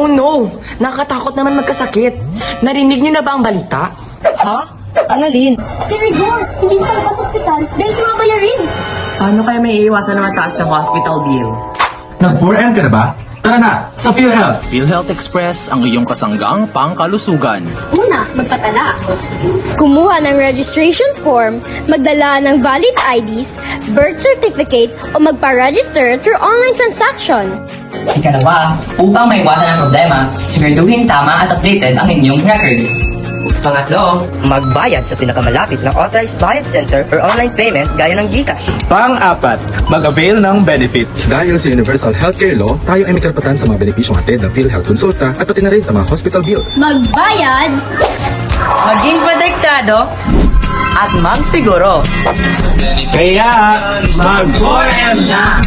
Oh no! Nakatakot naman magkasakit. Narinig niyo na ba ang balita? Ha? Annalyn? Si Rigor, hindi na palabas sa ospital dahil sa mga bayarin. Paano kaya may iiwasan na mataas na hospital bill? Nag-4M ka na ba? Tara na, sa PhilHealth! PhilHealth Express ang iyong kasanggaang pangkalusugan. Una, magpatala. Kumuha ng registration form, magdala ng valid IDs, birth certificate o magpa-register through online transaction. Ikalawa, upang maiwasan ang problema, siguraduhin tama at updated ang inyong records. Pangatlo, magbayad sa pinakamalapit na authorized bayad center or online payment gaya ng GCash. Pang-apat, mag-avail ng benefits. Dahil sa Universal Healthcare Law, tayo ay may karapatan sa mga benepisyong hatid ng PhilHealth Consulta at pati na rin sa mga hospital bills. Magbayad! Maging protektado at magsiguro. Kaya, mag-4M na!